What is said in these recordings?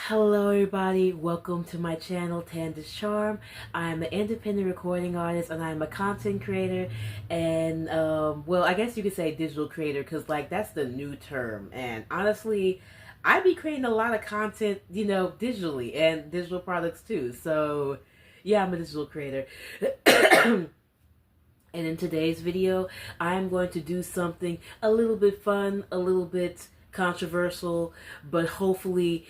Hello everybody, welcome to my channel Tanda's Charm. I'm an independent recording artist and I'm a content creator and well, I guess you could say digital creator because like that's the new term. And honestly, I be creating a lot of content, digitally and digital products too. So yeah, I'm a digital creator. And in today's video, I'm going to do something a little bit fun, a little bit controversial, but hopefully,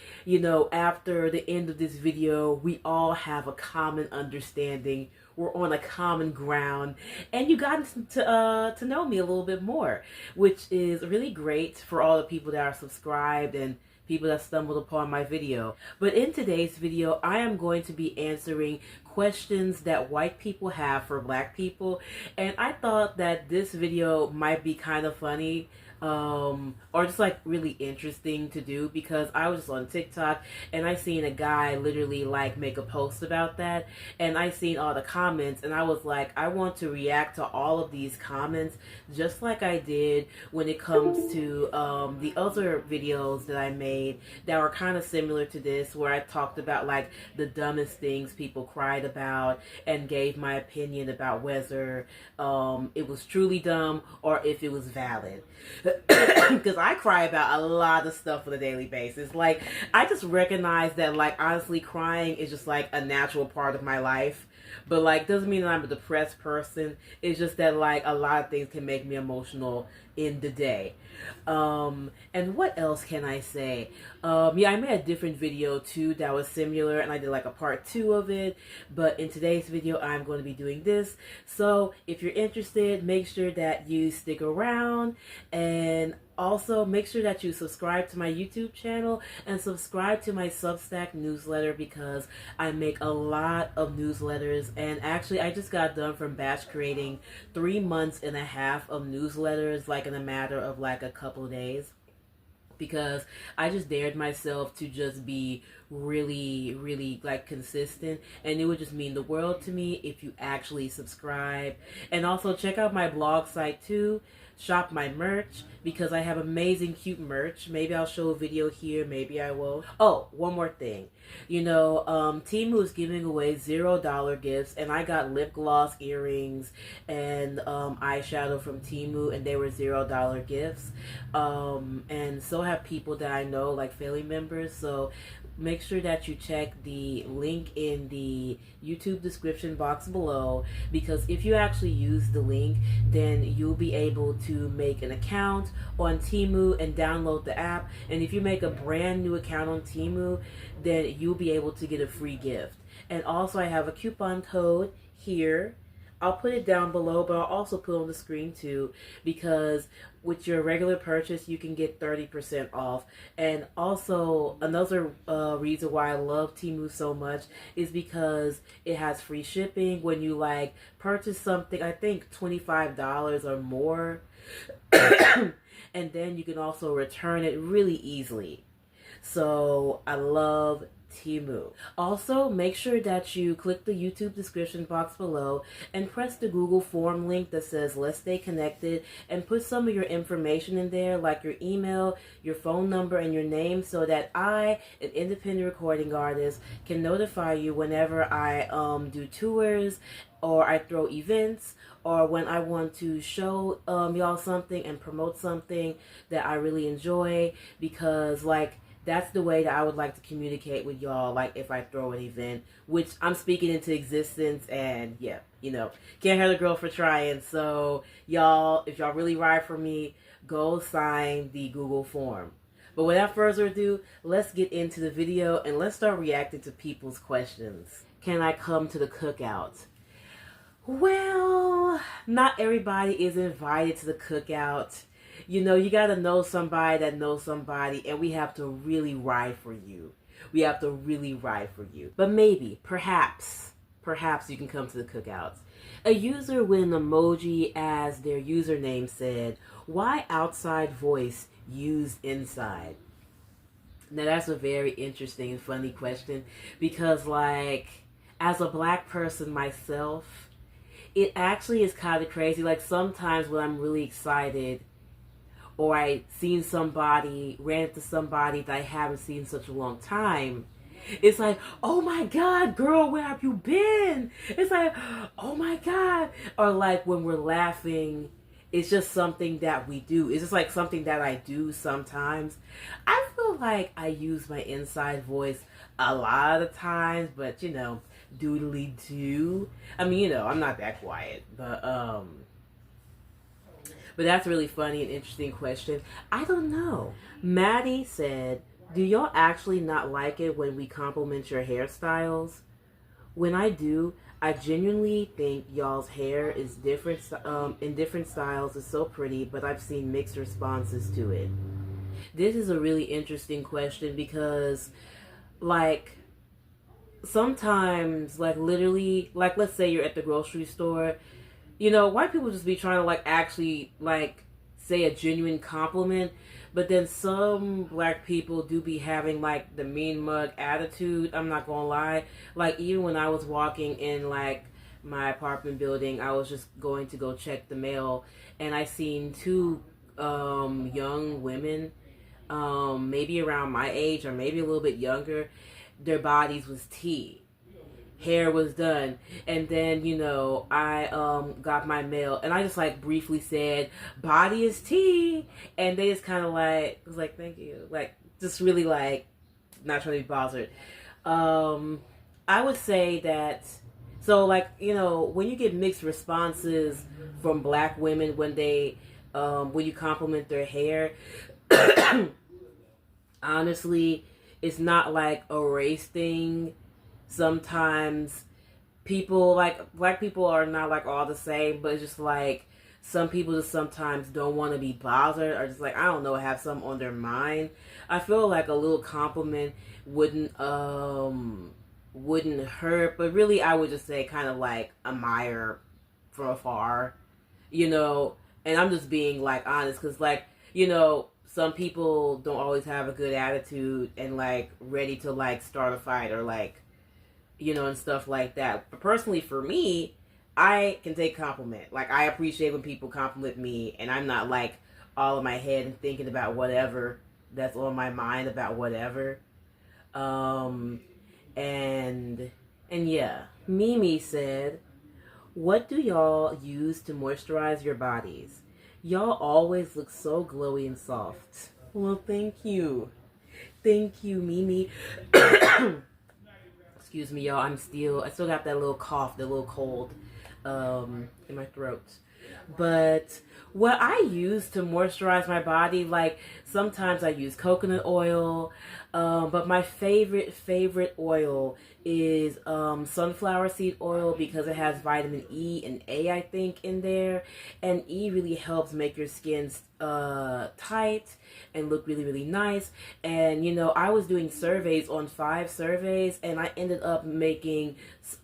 after the end of this video, we all have a common understanding. We're on a common ground, and you got to know me a little bit more, which is really great for all the people that are subscribed and people that stumbled upon my video. But in today's video, I am going to be answering questions that white people have for black people, and I thought that this video might be kind of funny or just like really interesting to do because I was just on TikTok and I seen a guy literally like make a post about that, and I seen all the comments and I was like, I want to react to all of these comments just like I did when it comes to the other videos that I made that were kind of similar to this, where I talked about like the dumbest things people cried about and gave my opinion about whether it was truly dumb or if it was valid. Because I cry about a lot of stuff on a daily basis. Like, I just recognize that, like, honestly, crying is just like a natural part of my life. But like, doesn't mean that I'm a depressed person. It's just that like a lot of things can make me emotional in the day. And what else can I say? Yeah, I made a different video too that was similar, and I did like a part 2 of it. But in today's video, I'm going to be doing this. So if you're interested, make sure that you stick around, and also make sure that you subscribe to my YouTube channel and subscribe to my Substack newsletter because I make a lot of newsletters. And actually, I just got done from batch creating 3 months and a half of newsletters, like in a matter of like a couple of days, because I just dared myself to just be really like consistent, and it would just mean the world to me if you actually subscribe. And also check out my blog site too, shop my merch, because I have amazing cute merch. Maybe I'll show a video here, maybe I will. Oh, one more thing. Temu is giving away $0 gifts, and I got lip gloss, earrings, and eyeshadow from Temu, and they were $0 gifts. And so have people that I know, like family members. So make sure that you check the link in the YouTube description box below, because if you actually use the link, then you'll be able to make an account on Temu and download the app. And if you make a brand new account on Temu, then you'll be able to get a free gift. And also, I have a coupon code here. I'll put it down below, but I'll also put it on the screen too, because with your regular purchase, you can get 30% off. And also, another reason why I love Temu so much is because it has free shipping when you like purchase something, I think $25 or more. And then you can also return it really easily. So I love Temu. Also, make sure that you click the YouTube description box below and press the Google form link that says let's stay connected, and put some of your information in there, like your email, your phone number, and your name, so that I, an independent recording artist, can notify you whenever I do tours, or I throw events, or when I want to show y'all something and promote something that I really enjoy, because like that's the way that I would like to communicate with y'all, like if I throw an event, which I'm speaking into existence. And yeah, can't hurt a girl for trying. So y'all, if y'all really ride for me, go sign the Google form. But without further ado, let's get into the video and let's start reacting to people's questions. Can I come to the cookout? Well, not everybody is invited to the cookout. You gotta know somebody that knows somebody, and we have to really ride for you. We have to really ride for you. But maybe, perhaps you can come to the cookouts. A user with an emoji as their username said, "Why outside voice used inside?" Now that's a very interesting and funny question, because like, as a black person myself, it actually is kind of crazy. Like sometimes when I'm really excited, or I seen somebody, ran into somebody that I haven't seen in such a long time, it's like, oh my God, girl, where have you been? It's like, oh my God. Or like when we're laughing, it's just something that we do. It's just like something that I do sometimes. I feel like I use my inside voice a lot of times, but doodly do. I mean, I'm not that quiet, but that's a really funny and interesting question. I don't know. Maddie said, do y'all actually not like it when we compliment your hairstyles? When I do, I genuinely think y'all's hair is different in different styles. Is so pretty, but I've seen mixed responses to it. This is a really interesting question because, like, sometimes, like, literally, like, let's say you're at the grocery store, white people just be trying to, like, actually, like, say a genuine compliment, but then some black people do be having, like, the mean mug attitude. I'm not gonna lie. Like, even when I was walking in, like, my apartment building, I was just going to go check the mail, and I seen two young women, maybe around my age or maybe a little bit younger. Their bodies was tea, hair was done, and then I got my mail, and I just like briefly said body is tea, and they just kind of like was like thank you, like just really like not trying to be bothered. I would say that, so like when you get mixed responses from black women when they when you compliment their hair, honestly, it's not like a race thing. Sometimes people, like, black people are not like all the same, but it's just like some people just sometimes don't want to be bothered, or just like, I don't know, have something on their mind. I feel like a little compliment wouldn't hurt, but really I would just say kind of like admire from afar, and I'm just being like honest, because like some people don't always have a good attitude and like ready to like start a fight or like and stuff like that. But personally for me, I can take compliment. Like, I appreciate when people compliment me, and I'm not like all in my head and thinking about whatever that's on my mind about whatever. Um and yeah, Mimi said, what do y'all use to moisturize your bodies? Y'all always look so glowy and soft. Well, thank you. Thank you, Mimi. Excuse me, y'all. I still got that little cough, that little cold in my throat. But what I use to moisturize my body, like sometimes I use coconut oil, but my favorite oil is sunflower seed oil, because it has vitamin E and A, I think, in there, and E really helps make your skin tight and look really, really nice. And I was doing surveys on 5 surveys, and I ended up making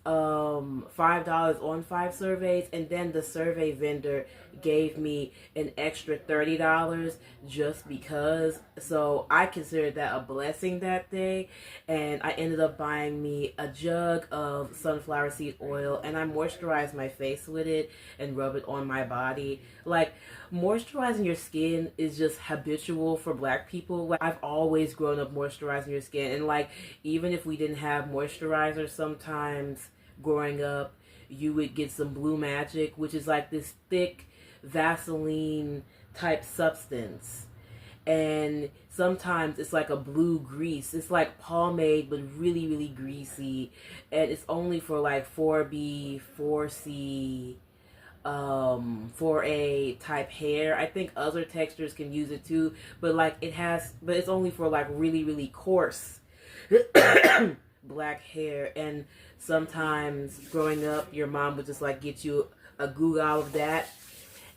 $5 on 5 surveys, and then the survey vendor gave me an extra $30 just because. So I considered that a blessing that day, and I ended up buying me a jug of sunflower seed oil, and I moisturized my face with it and rub it on my body. Like, moisturizing your skin is just habitual for black people. Like, I've always grown up moisturizing your skin, and like even if we didn't have moisturizer, sometimes growing up you would get some Blue Magic, which is like this thick Vaseline type substance, and sometimes it's like a blue grease. It's like pomade but really, really greasy, and it's only for like 4B 4C 4A type hair. I think other textures can use it too, but like but it's only for like really, really coarse black hair. And sometimes growing up, your mom would just like get you a Google of that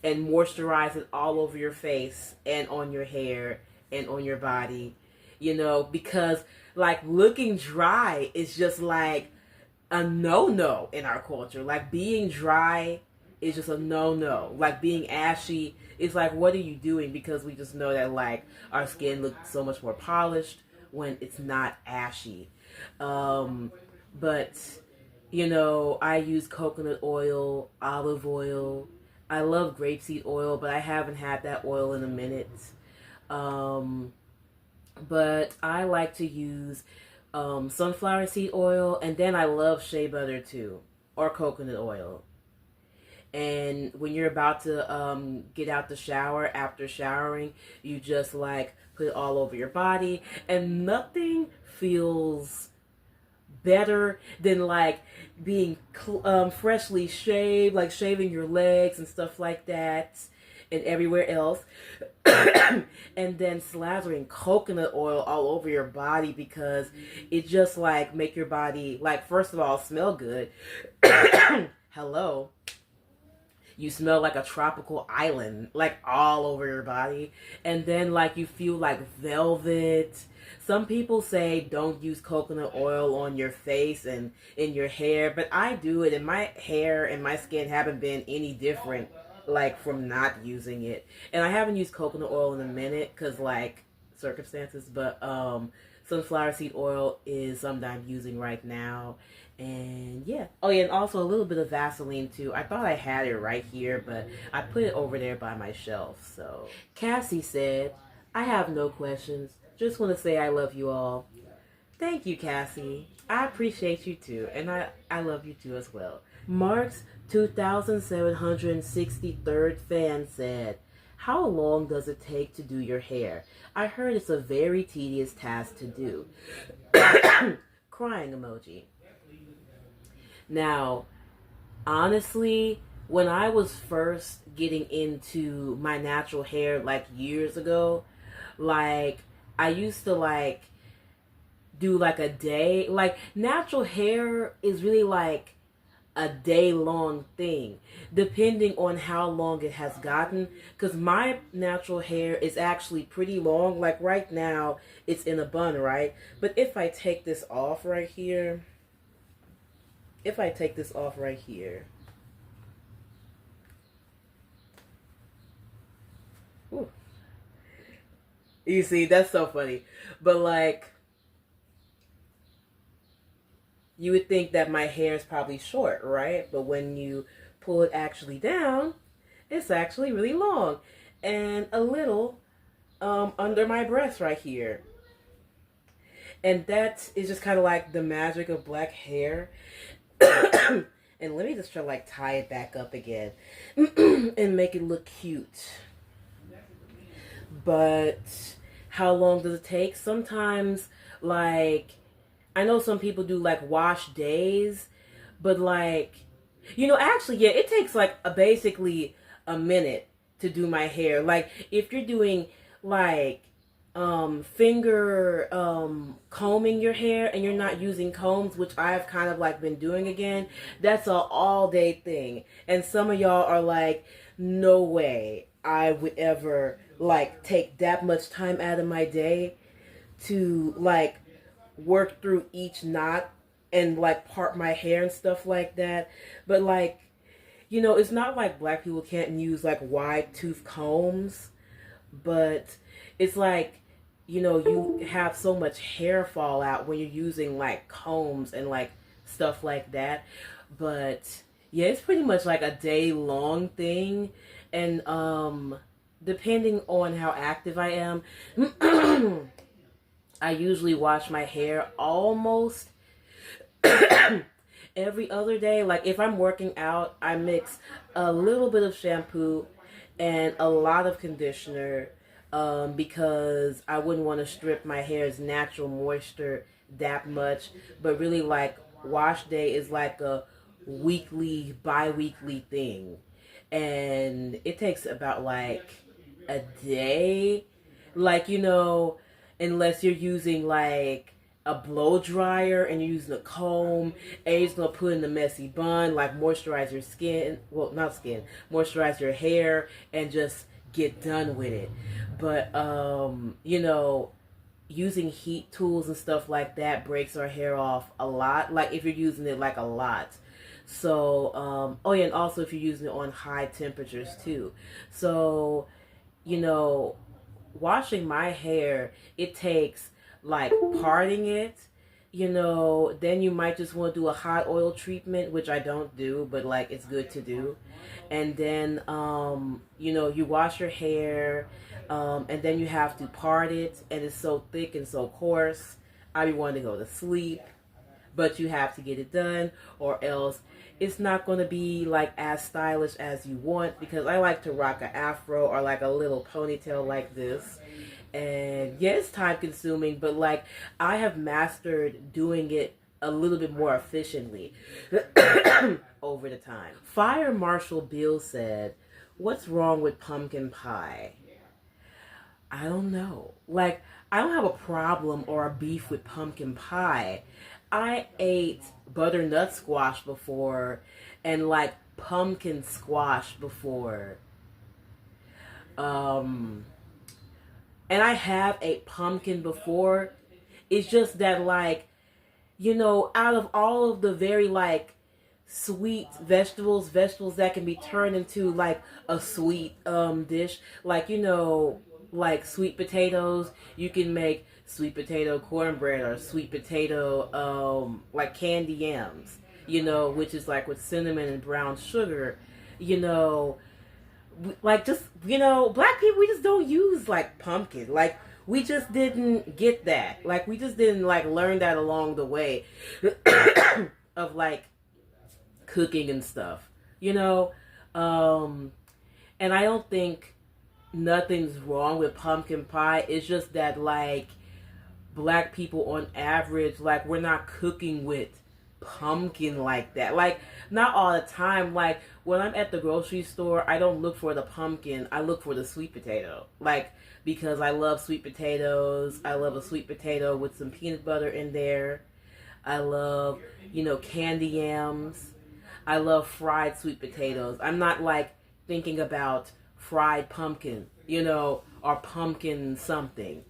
and moisturize it all over your face and on your hair and on your body, because like looking dry is just like a no-no in our culture. Like, being dry is just a no-no. Like, being ashy is like, what are you doing? Because we just know that like our skin looks so much more polished when it's not ashy. But I use coconut oil, olive oil, I love grapeseed oil, but I haven't had that oil in a minute. Um, but I like to use sunflower seed oil, and then I love shea butter too, or coconut oil. And when you're about to get out the shower, after showering, you just like put it all over your body, and nothing feels better than like being freshly shaved, like shaving your legs and stuff like that, and everywhere else, and then slathering coconut oil all over your body, because it just like make your body, like, first of all, smell good. Hello, you smell like a tropical island, like all over your body. And then like you feel like velvet. Some people say don't use coconut oil on your face and in your hair, but I do it, and my hair and my skin haven't been any different like from not using it. And I haven't used coconut oil in a minute because like circumstances, but sunflower seed oil is something I'm using right now. And yeah. Oh yeah, and also a little bit of Vaseline too. I thought I had it right here, but I put it over there by my shelf. So Cassie said, I have no questions. Just want to say I love you all. Thank you, Cassie. I appreciate you too. And I love you too as well. Mark's 2,763rd fan said, how long does it take to do your hair? I heard it's a very tedious task to do. Crying emoji. Now, honestly, when I was first getting into my natural hair like years ago, like I used to like do like a day. Like natural hair is really like a day long thing, depending on how long it has gotten. Because my natural hair is actually pretty long. Like right now, it's in a bun, right? But if I take this off right here, ooh, you see, that's so funny. But like, you would think that my hair is probably short, right? But when you pull it actually down, it's actually really long. And a little under my breast right here. And that is just kind of like the magic of black hair. And let me just try to like tie it back up again and make it look cute. But how long does it take? Sometimes, like, I know some people do like wash days, but like, actually, yeah, it takes like basically a minute to do my hair. Like, if you're doing like finger combing your hair and you're not using combs, which I've kind of like been doing again, that's a all day thing. And some of y'all are like, no way I would ever like take that much time out of my day to like work through each knot and like part my hair and stuff like that. But like, it's not like black people can't use like wide tooth combs, but it's like, you have so much hair fall out when you're using like combs and like stuff like that. But yeah, it's pretty much like a day long thing. And depending on how active I am, I usually wash my hair almost every other day. Like if I'm working out, I mix a little bit of shampoo and a lot of conditioner, because I wouldn't want to strip my hair's natural moisture that much. But really, like, wash day is like a weekly, bi-weekly thing. And it takes about like a day. Like, unless you're using like a blow dryer and you're using a comb and you're just gonna put in the messy bun, like moisturize your skin, well, not skin, moisturize your hair and just get done with it. But using heat tools and stuff like that breaks our hair off a lot, like if you're using it like a lot. So oh yeah, and also if you're using it on high temperatures too. So washing my hair, it takes like parting it, then you might just want to do a hot oil treatment, which I don't do, but like it's good to do. And then, you wash your hair, and then you have to part it, and it's so thick and so coarse. I be wanting to go to sleep, but you have to get it done, or else it's not going to be like as stylish as you want, because I like to rock an afro or like a little ponytail like this. And yeah, it's time consuming, but like I have mastered doing it a little bit more efficiently over the time. Fire Marshal Bill said, "What's wrong with pumpkin pie?" I don't know. Like, I don't have a problem or a beef with pumpkin pie. I ate butternut squash before and like pumpkin squash before. And I have ate pumpkin before. It's just that like, out of all of the very like sweet vegetables that can be turned into like a sweet dish, like like sweet potatoes, you can make sweet potato cornbread or sweet potato like candy yams, which is like with cinnamon and brown sugar, like just black people, we just don't use like pumpkin, like we just didn't get that, like we just didn't like learn that along the way of like cooking and stuff, and I don't think nothing's wrong with pumpkin pie. It's just that like black people on average, like we're not cooking with pumpkin like that, like not all the time. Like when I'm at the grocery store, I don't look for the pumpkin, I look for the sweet potato, like because I love sweet potatoes. I love a sweet potato with some peanut butter in there. I love candy yams. I love fried sweet potatoes. I'm not like thinking about fried pumpkin, or pumpkin something.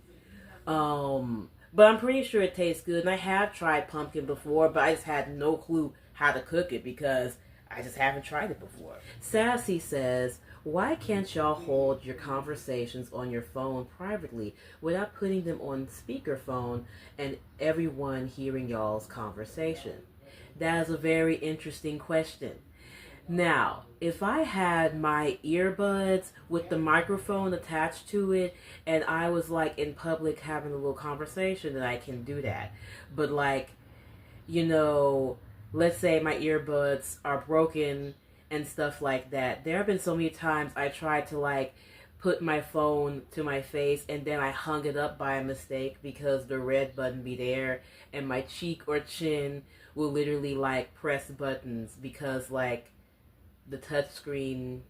But I'm pretty sure it tastes good. And I have tried pumpkin before, but I just had no clue how to cook it because I just haven't tried it before. Sassy says, "Why can't y'all hold your conversations on your phone privately without putting them on speakerphone and everyone hearing y'all's conversation?" That is a very interesting question. Now, if I had my earbuds with the microphone attached to it and I was like in public having a little conversation, then I can do that. But like, let's say my earbuds are broken and stuff like that. There have been so many times I tried to like put my phone to my face and then I hung it up by mistake because the red button be there and my cheek or chin will literally like press buttons because like the touch screen,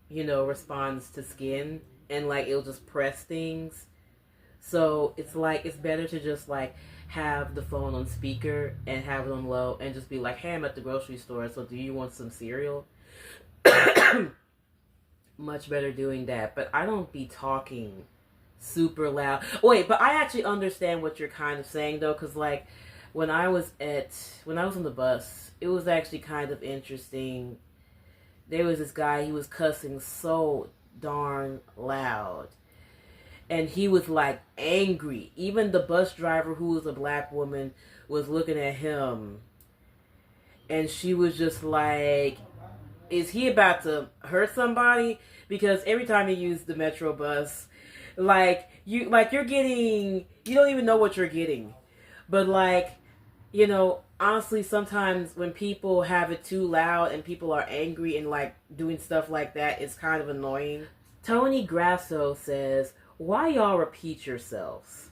responds to skin and like it'll just press things. So it's like it's better to just like have the phone on speaker and have it on low and just be like, "Hey, I'm at the grocery store, so do you want some cereal?" Much better doing that. But I don't be talking super loud. Wait, but I actually understand what you're kind of saying though, because like when I was on the bus, it was actually kind of interesting. There was this guy, he was cussing so darn loud. And he was like angry. Even the bus driver, who was a black woman, was looking at him. And she was just like, is he about to hurt somebody? Because every time you use the metro bus, you're getting, you don't even know what you're getting. But like, honestly, sometimes when people have it too loud and people are angry and like doing stuff like that, it's kind of annoying. Tony Grasso says, "Why y'all repeat yourselves?"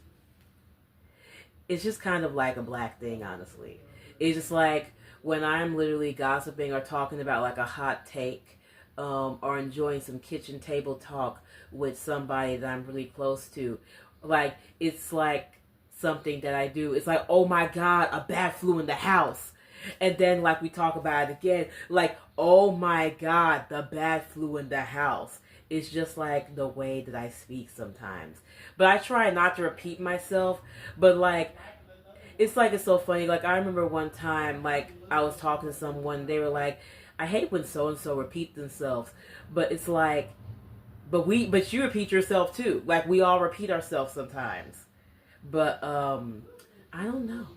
It's just kind of like a black thing, honestly. It's just like when I'm literally gossiping or talking about like a hot take, or enjoying some kitchen table talk with somebody that I'm really close to, like it's like something that I do. It's like, "Oh my God, a bat flew in the house." And then like we talk about it again, like, "Oh my God, the bat flew in the house." It's just like the way that I speak sometimes. But I try not to repeat myself. But like, it's so funny. Like I remember one time, like I was talking to someone, they were like, "I hate when so-and-so repeat themselves." But it's like, but you repeat yourself too. Like we all repeat ourselves sometimes. But I don't know.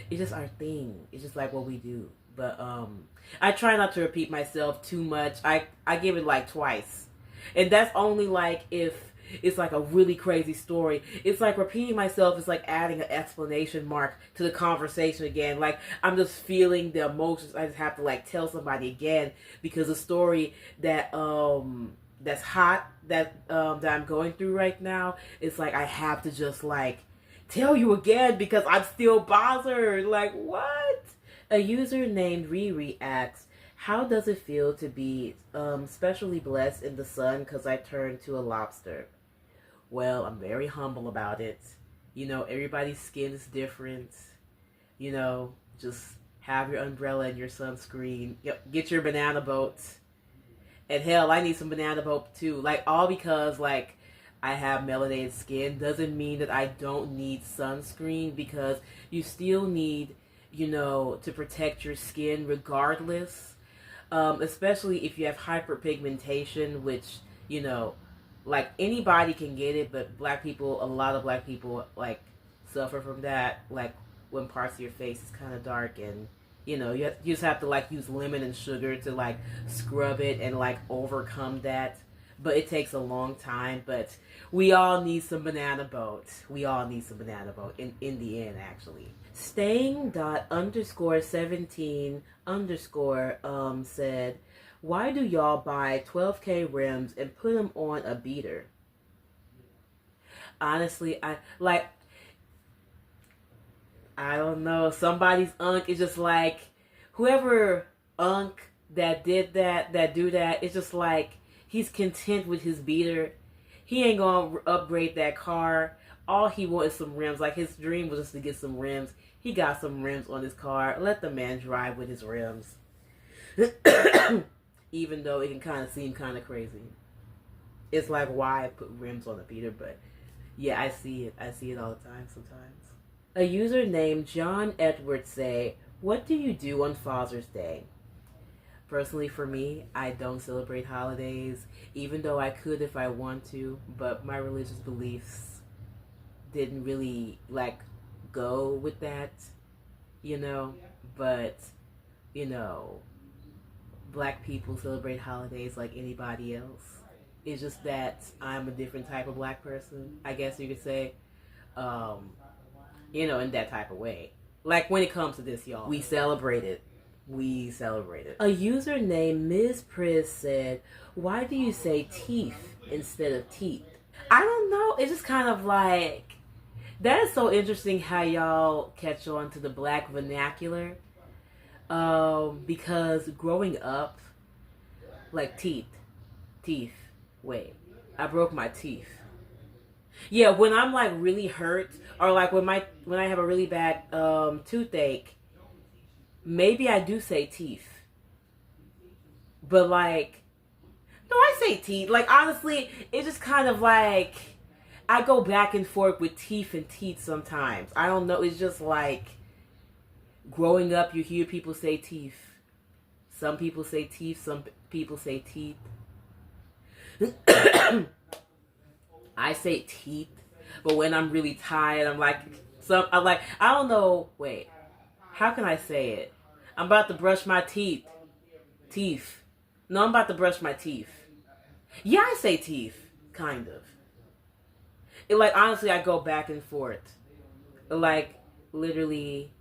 it's just our thing. It's just like what we do. But I try not to repeat myself too much. I give it like twice. And that's only like if it's like a really crazy story. It's like repeating myself is like adding an explanation mark to the conversation again. Like I'm just feeling the emotions. I just have to like tell somebody again because the story that's hot that I'm going through right now, it's like I have to just like tell you again because I'm still bothered. Like what? A user named Riri asks, how does it feel to be specially blessed in the sun because I turned to a lobster? Well, I'm very humble about it. You know, everybody's skin is different. You know, just have your umbrella and your sunscreen. Yep, get your banana boats. And hell, I need some banana boat too. Like, all because, like, I have melanated skin doesn't mean that I don't need sunscreen because you still need, you know, to protect your skin regardless. Especially if you have hyperpigmentation, which, you know, like anybody can get it, but a lot of black people like suffer from that. Like when parts of your face is kind of dark, and you know you just have to like use lemon and sugar to like scrub it and like overcome that. But it takes a long time. But we all need some banana boat. We all need some banana boat in the end, actually. Staying dot underscore 17 underscore said, why do y'all buy 12K rims and put them on a beater? Honestly, I don't know. Somebody's unk is just like, whoever unk that did that do that, it's just like he's content with his beater. He ain't gonna upgrade that car. All he wants is some rims. Like his dream was just to get some rims. He got some rims on his car. Let the man drive with his rims. Even though it can kind of seem kind of crazy. It's like why I put rims on a beater, but yeah, I see it. I see it all the time sometimes. A user named John Edwards say, what do you do on Father's Day? Personally, for me, I don't celebrate holidays, even though I could if I want to, but my religious beliefs didn't really, like, go with that, you know, but, you know, black people celebrate holidays like anybody else. It's just that I'm a different type of black person, I guess you could say, you know, in that type of way. Like, when it comes to this, y'all, we celebrate it. We celebrate it. A user named Ms. Priz said, why do you say teeth instead of teeth? I don't know. It's just kind of like, that is so interesting how y'all catch on to the black vernacular. Because growing up, like teeth, wait, I broke my teeth. Yeah, when I'm like really hurt, or like when I have a really bad toothache, maybe I do say teeth. But like, no, I say teeth. Like honestly, it's just kind of like I go back and forth with teeth and teeth sometimes. I don't know. It's just like growing up, you hear people say teeth. Some people say teeth. Some people say teeth. I say teeth, but when I'm really tired, I'm like, I don't know. Wait, how can I say it? I'm about to brush my teeth. Teeth. No, I'm about to brush my teeth. Yeah, I say teeth, kind of. It, like, honestly, I go back and forth. Like, literally,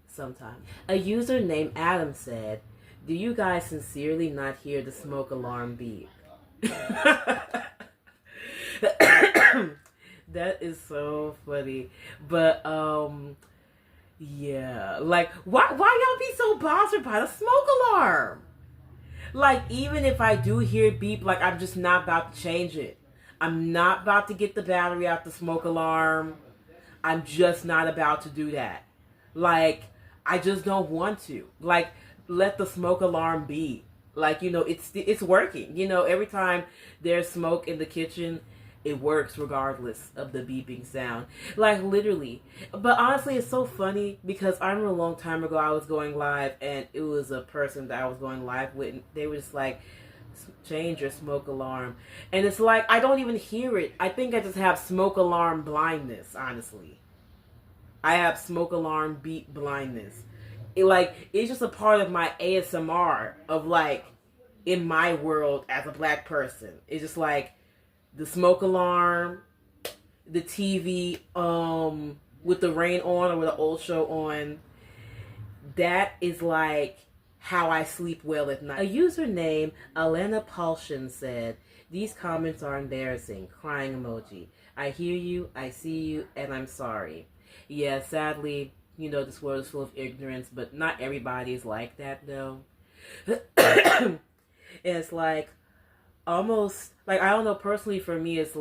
sometimes. A user named Adam said, do you guys sincerely not hear the smoke alarm beep? That is so funny. But, yeah. Like, why y'all be so bothered by the smoke alarm? Like, even if I do hear beep, like, I'm just not about to change it. I'm not about to get the battery out the smoke alarm. I'm just not about to do that. Like, I just don't want to. Like, let the smoke alarm be. Like, you know, it's working. You know, every time there's smoke in the kitchen, it works regardless of the beeping sound. Like, literally. But honestly, it's so funny because I remember a long time ago I was going live and it was a person that I was going live with and they were just like, change your smoke alarm. And it's like, I don't even hear it. I think I just have smoke alarm blindness, honestly. I have smoke alarm beat blindness. It's just a part of my ASMR of like in my world as a black person. It's just like the smoke alarm, the TV with the rain on or with the old show on. That is like how I sleep well at night. A username, Alena Paulshin, said, "These comments are embarrassing. Crying emoji. I hear you, I see you, and I'm sorry." Yeah, sadly, this world is full of ignorance, but not everybody is like that, though. And it's like, almost, like, I don't know, personally for me, it's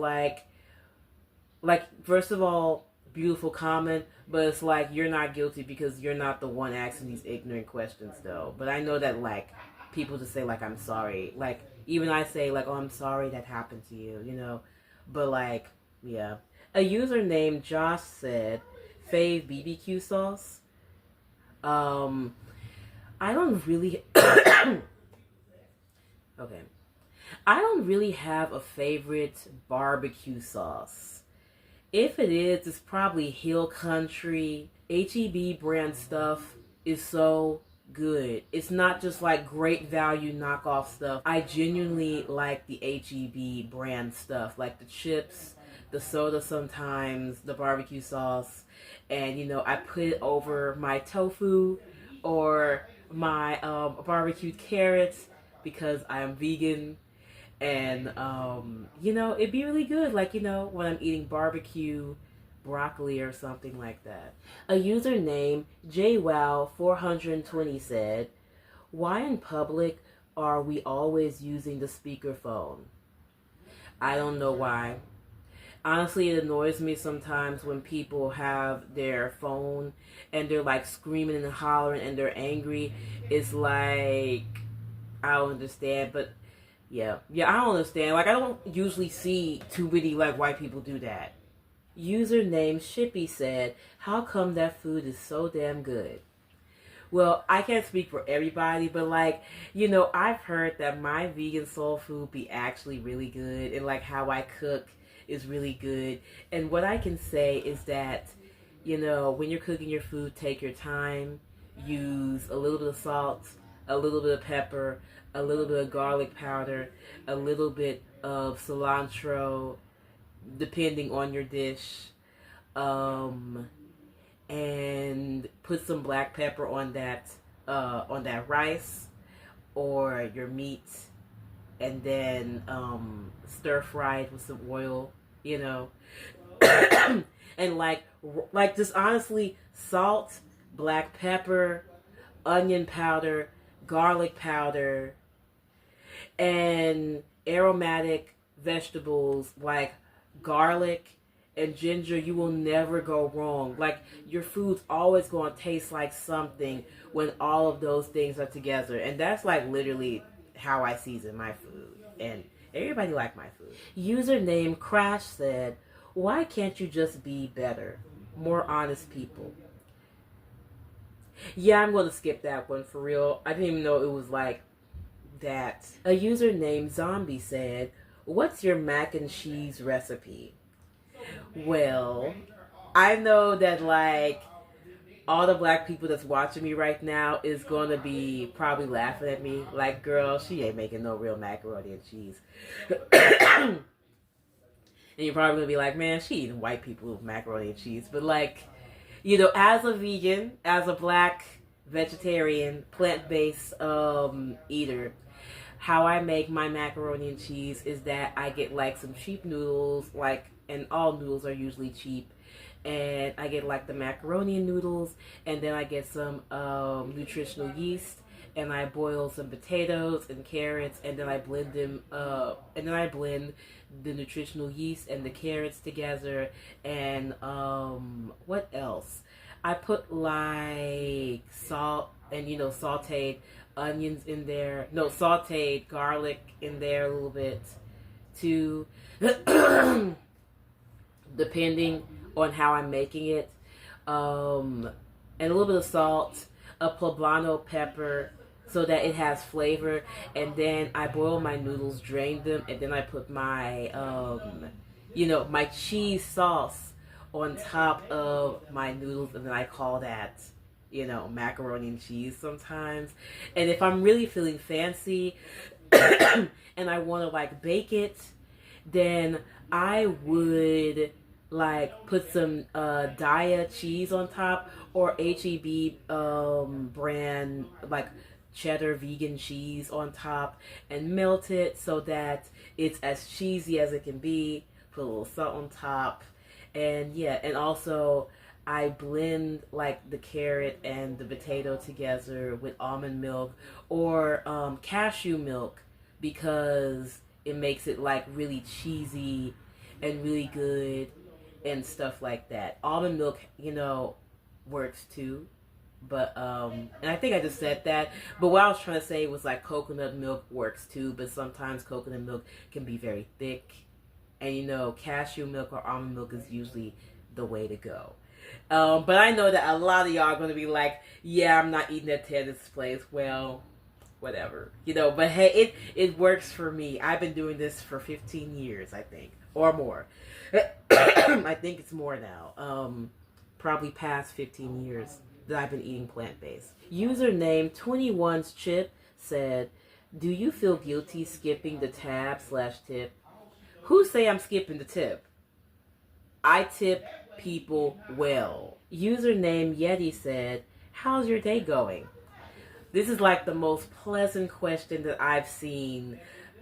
first of all, beautiful comment, but it's like you're not guilty because you're not the one asking these ignorant questions, though. But I know that like people just say like I'm sorry, like even I say like, oh, I'm sorry that happened to you, but like, yeah. A user named Josh said, "Fave BBQ sauce." I don't really okay. I don't really have a favorite barbecue sauce. If it is, it's probably Hill Country. HEB brand stuff is so good. It's not just like great value knockoff stuff. I genuinely like the HEB brand stuff, like the chips, the soda sometimes, the barbecue sauce, and I put it over my tofu or my barbecued carrots because I'm vegan. And it'd be really good, like when I'm eating barbecue broccoli or something like that. A username JWow420 said, "Why in public are we always using the speakerphone?" I don't know why. Honestly, it annoys me sometimes when people have their phone and they're like screaming and hollering and they're angry. It's like, I don't understand, but yeah, I don't understand. Like, I don't usually see too many like white people do that. Username Shippy said, "How come that food is so damn good?" Well, I can't speak for everybody, but like, I've heard that my vegan soul food be actually really good, and like how I cook is really good. And what I can say is that, when you're cooking your food, take your time, use a little bit of salt, a little bit of pepper, a little bit of garlic powder, a little bit of cilantro, depending on your dish, and put some black pepper on that rice or your meat, and then stir fry it with some oil, and like just honestly, salt, black pepper, onion powder, garlic powder, and aromatic vegetables like garlic and ginger. You will never go wrong. Like, your food's always going to taste like something when all of those things are together. And that's like literally how I season my food. And everybody like my food. Username Crash said, "Why can't you just be better? More honest people." Yeah, I'm going to skip that one for real. I didn't even know it was like that. A user named Zombie said, "What's your mac and cheese recipe?" Well, I know that like all the black people that's watching me right now is going to be probably laughing at me. Like, girl, she ain't making no real macaroni and cheese. And you're probably going to be like, man, she eating white people with macaroni and cheese. But like, as a vegan, as a black vegetarian, plant-based eater, how I make my macaroni and cheese is that I get like some cheap noodles, and all noodles are usually cheap, and I get like the macaroni noodles, and then I get some nutritional yeast, and I boil some potatoes and carrots, and then I blend them and then I blend the nutritional yeast and the carrots together, and what else? I put like salt and sauteed onions in there. No, sauteed garlic in there a little bit too. Depending on how I'm making it. And a little bit of salt, a poblano pepper so that it has flavor, and then I boil my noodles, drain them, and then I put my my cheese sauce on top of my noodles, and then I call that, macaroni and cheese sometimes. And if I'm really feeling fancy and I want to like bake it, then I would like put some Daya cheese on top, or HEB brand like cheddar vegan cheese on top, and melt it so that it's as cheesy as it can be. Put a little salt on top, and yeah, and also I blend like the carrot and the potato together with almond milk or cashew milk, because it makes it like really cheesy and really good and stuff like that. Almond milk, works too. But and I think I just said that. But what I was trying to say was like coconut milk works too, but sometimes coconut milk can be very thick. And cashew milk or almond milk is usually the way to go. But I know that a lot of y'all are going to be like, yeah, I'm not eating at Ted's place. Well, whatever. But hey, it works for me. I've been doing this for 15 years, I think, or more. I think it's more now. Probably past 15 years that I've been eating plant-based. Username 21's Chip said, do you feel guilty skipping the tab/tip? Who say I'm skipping the tip? I tip people well. Username Yeti said, how's your day going? This is like the most pleasant question that I've seen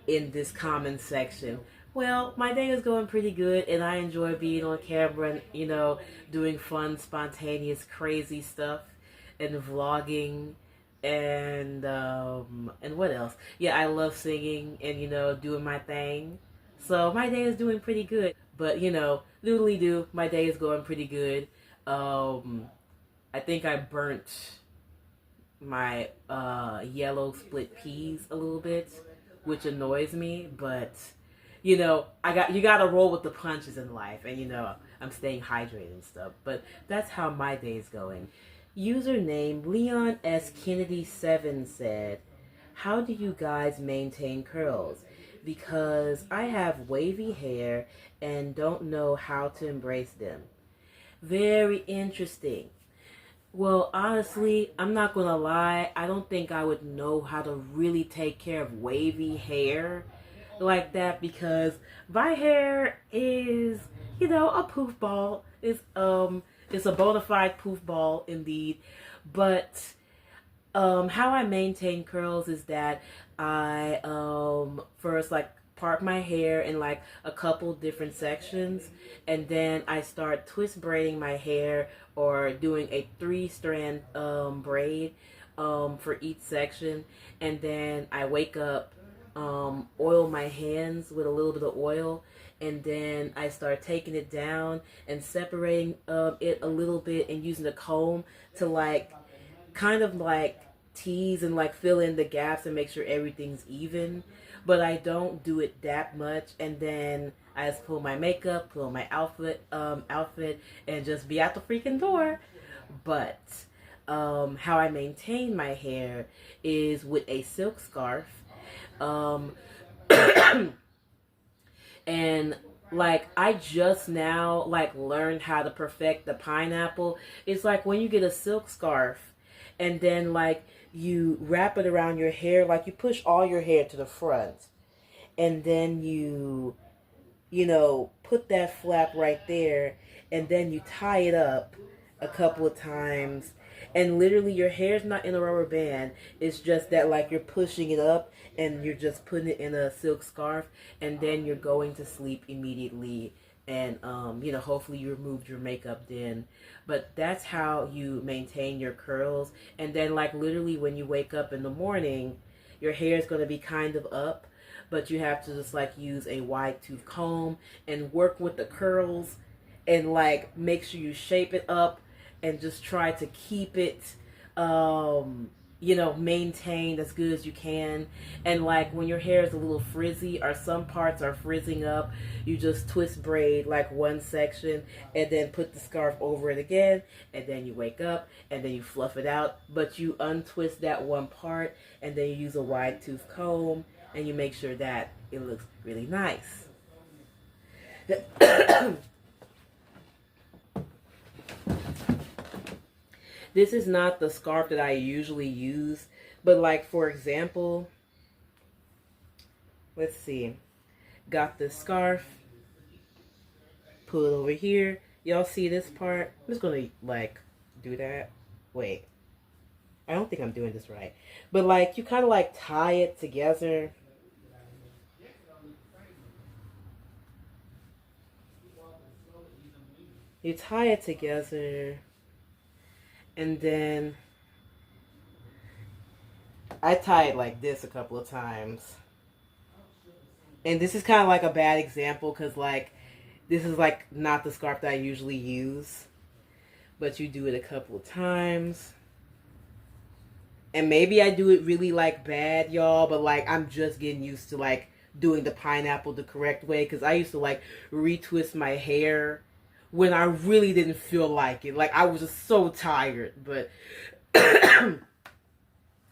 in this comment section. Well, my day is going pretty good, and I enjoy being on camera and, doing fun, spontaneous, crazy stuff, and vlogging, and what else? Yeah, I love singing and, doing my thing. So my day is doing pretty good. But, doodly do, my day is going pretty good. I think I burnt my yellow split peas a little bit, which annoys me, but you gotta roll with the punches in life, and I'm staying hydrated and stuff. But that's how my day is going. Username Leon S. Kennedy 7 said, how do you guys maintain curls? Because I have wavy hair and don't know how to embrace them. Very interesting. Well, honestly, I'm not gonna lie, I don't think I would know how to really take care of wavy hair like that, because my hair is, a poof ball. It's a bona fide poof ball indeed. But how I maintain curls is that I first like part my hair in like a couple different sections, and then I start twist braiding my hair or doing a 3-strand braid for each section, and then I wake up, oil my hands with a little bit of oil, and then I start taking it down and separating it a little bit and using the comb to like kind of like tease and like fill in the gaps and make sure everything's even. But I don't do it that much, and then I just pull my makeup, pull my outfit, and just be out the freaking door. But how I maintain my hair is with a silk scarf, and like I just now like learned how to perfect the pineapple. It's like when you get a silk scarf, and then like you wrap it around your hair, like you push all your hair to the front, and then you put that flap right there, and then you tie it up a couple of times, and literally your hair's not in a rubber band. It's just that like you're pushing it up and you're just putting it in a silk scarf, and then you're going to sleep immediately, and hopefully you removed your makeup then. But that's how you maintain your curls. And then like literally when you wake up in the morning, your hair is going to be kind of up, but you have to just like use a wide tooth comb and work with the curls, and like make sure you shape it up, and just try to keep it maintained as good as you can. And like when your hair is a little frizzy or some parts are frizzing up, you just twist braid like one section and then put the scarf over it again, and then you wake up and then you fluff it out, but you untwist that one part, and then you use a wide tooth comb and you make sure that it looks really nice. This is not the scarf that I usually use, but like for example, let's see. Got this scarf, put it over here. Y'all see this part? I'm just gonna like do that. Wait, I don't think I'm doing this right. But like you kind of like tie it together. You tie it together, and then I tie it like this a couple of times. And this is kind of like a bad example because like this is like not the scarf that I usually use. But you do it a couple of times. And maybe I do it really like bad, y'all, but like I'm just getting used to like doing the pineapple the correct way because I used to like retwist my hair when I really didn't feel like it. Like I was just so tired, but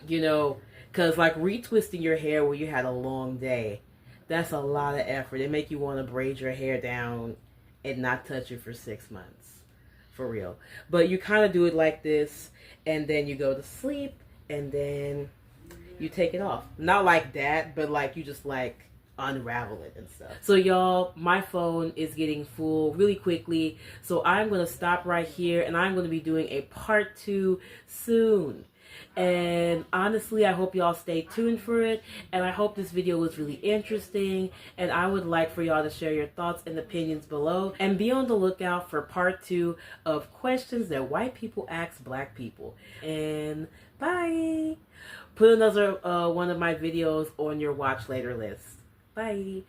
you know, because like retwisting your hair when you had a long day, that's a lot of effort. It make you want to braid your hair down and not touch it for 6 months, for real. But you kind of do it like this, and then you go to sleep, and then you take it off. Not like that, but like you just like unravel it and stuff. So y'all, my phone is getting full really quickly, so I'm going to stop right here, and I'm going to be doing a part 2 soon. And honestly, I hope y'all stay tuned for it, and I hope this video was really interesting, and I would like for y'all to share your thoughts and opinions below, and be on the lookout for part 2 of questions that white people ask black people. And bye! Put another one of my videos on your watch later list. Bye!